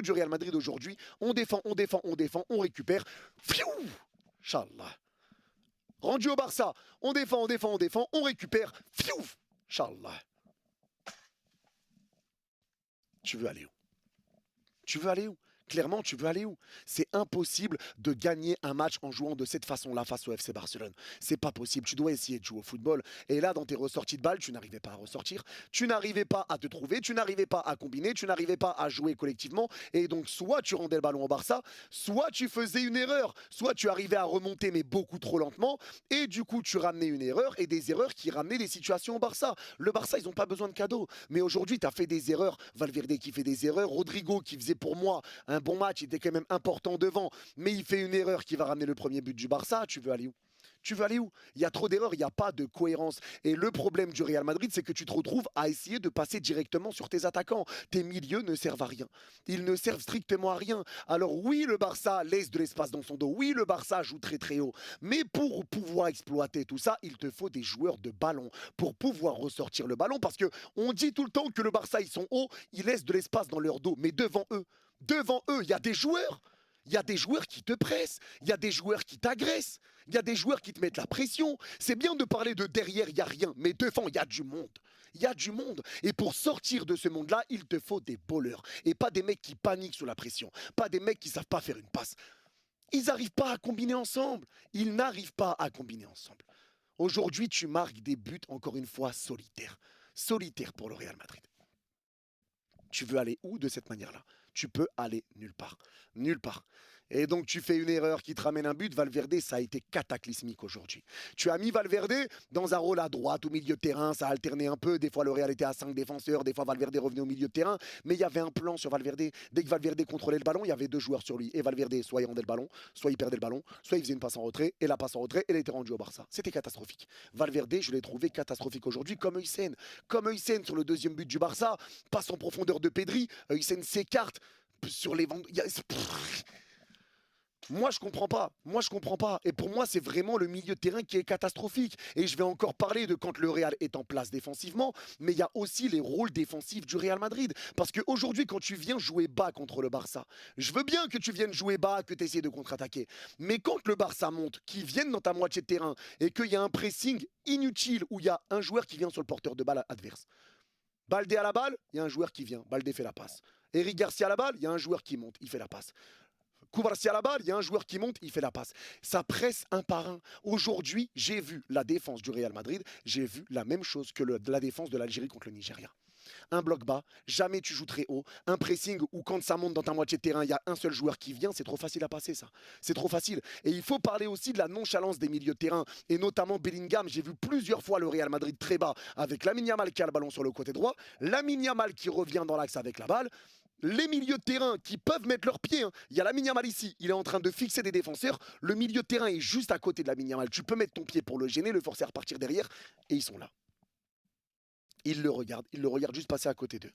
du Real Madrid aujourd'hui, on défend, on défend, on défend, on récupère. Fiou, Inch'Allah. Rendu au Barça, on défend, on défend, on défend, on récupère. Fiou, Inch'Allah. Tu veux aller où? Tu veux aller où? Clairement, tu veux aller où? C'est impossible de gagner un match en jouant de cette façon-là face au FC Barcelone. C'est pas possible. Tu dois essayer de jouer au football. Et là, dans tes ressorties de balles, tu n'arrivais pas à ressortir. Tu n'arrivais pas à te trouver. Tu n'arrivais pas à combiner. Tu n'arrivais pas à jouer collectivement. Et donc, soit tu rendais le ballon au Barça, soit tu faisais une erreur. Soit tu arrivais à remonter, mais beaucoup trop lentement. Et du coup, tu ramenais une erreur et des erreurs qui ramenaient des situations au Barça. Le Barça, ils n'ont pas besoin de cadeaux. Mais aujourd'hui, tu as fait des erreurs. Valverde qui fait des erreurs. Rodrigo qui faisait pour moi un bon match, il était quand même important devant, mais il fait une erreur qui va ramener le premier but du Barça. Tu veux aller où? Tu veux aller où? Il y a trop d'erreurs, il n'y a pas de cohérence. Et le problème du Real Madrid, c'est que tu te retrouves à essayer de passer directement sur tes attaquants. Tes milieux ne servent à rien. Ils ne servent strictement à rien. Alors oui, le Barça laisse de l'espace dans son dos. Oui, le Barça joue très très haut. Mais pour pouvoir exploiter tout ça, il te faut des joueurs de ballon pour pouvoir ressortir le ballon. Parce que on dit tout le temps que le Barça, ils sont hauts, ils laissent de l'espace dans leur dos. Mais devant eux, il y a des joueurs. Il y a des joueurs qui te pressent, il y a des joueurs qui t'agressent, il y a des joueurs qui te mettent la pression. C'est bien de parler de derrière, il n'y a rien, mais devant, il y a du monde. Il y a du monde. Et pour sortir de ce monde-là, il te faut des bowlers. Et pas des mecs qui paniquent sous la pression. Pas des mecs qui ne savent pas faire une passe. Ils n'arrivent pas à combiner ensemble. Ils n'arrivent pas à combiner ensemble. Aujourd'hui, tu marques des buts, encore une fois, solitaires. Solitaires pour le Real Madrid. Tu veux aller où de cette manière-là? Tu peux aller nulle part. Nulle part. Et donc tu fais une erreur qui te ramène un but. Valverde, ça a été cataclysmique aujourd'hui. Tu as mis Valverde dans un rôle à droite, au milieu de terrain, ça a alterné un peu. Des fois le Real était à 5 défenseurs, des fois Valverde revenait au milieu de terrain. Mais il y avait un plan sur Valverde. Dès que Valverde contrôlait le ballon, il y avait deux joueurs sur lui. Et Valverde, soit il rendait le ballon, soit il perdait le ballon, soit il faisait une passe en retrait. Et la passe en retrait, elle était rendue au Barça. C'était catastrophique. Valverde, je l'ai trouvé catastrophique aujourd'hui, comme Heusen. Comme Heusen sur le deuxième but du Barça, passe en profondeur de Pedri, Heusen s'écarte sur les ventes. Moi, je comprends pas. Moi, je comprends pas. Et pour moi, c'est vraiment le milieu de terrain qui est catastrophique. Et je vais encore parler de quand le Real est en place défensivement, mais il y a aussi les rôles défensifs du Real Madrid. Parce qu'aujourd'hui, quand tu viens jouer bas contre le Barça, je veux bien que tu viennes jouer bas, que tu essaies de contre-attaquer. Mais quand le Barça monte, qu'ils viennent dans ta moitié de terrain et qu'il y a un pressing inutile où il y a un joueur qui vient sur le porteur de balle adverse. Baldé à la balle, il y a un joueur qui vient. Baldé fait la passe. Eric Garcia à la balle, il y a un joueur qui monte, il fait la passe. Koubarsi à la balle, il y a un joueur qui monte, il fait la passe. Ça presse un par un. Aujourd'hui, j'ai vu la défense du Real Madrid, j'ai vu la même chose que la défense de l'Algérie contre le Nigeria. Un bloc bas, jamais tu joues très haut. Un pressing où quand ça monte dans ta moitié de terrain, il y a un seul joueur qui vient, c'est trop facile à passer ça. C'est trop facile. Et il faut parler aussi de la nonchalance des milieux de terrain, et notamment Bellingham. J'ai vu plusieurs fois le Real Madrid très bas, avec Lamine Yamal qui a le ballon sur le côté droit, Lamine Yamal qui revient dans l'axe avec la balle, les milieux de terrain qui peuvent mettre leurs pieds. Hein. Il y a Lamine Yamal ici, il est en train de fixer des défenseurs. Le milieu de terrain est juste à côté de Lamine Yamal. Tu peux mettre ton pied pour le gêner, le forcer à repartir derrière, et ils sont là. Ils le regardent juste passer à côté d'eux.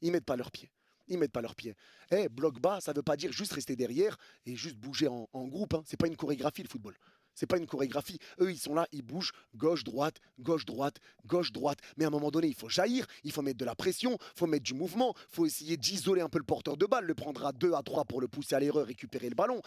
Ils mettent pas leurs pieds. Ils mettent pas leurs pieds. Eh, bloc bas, ça veut pas dire juste rester derrière et juste bouger en groupe. Hein. C'est pas une chorégraphie le football. C'est pas une chorégraphie. Eux, ils sont là, ils bougent gauche, droite, gauche, droite, gauche, droite. Mais à un moment donné, il faut jaillir, il faut mettre de la pression, il faut mettre du mouvement, il faut essayer d'isoler un peu le porteur de balle, le prendre à 2 à 3 pour le pousser à l'erreur, récupérer le ballon,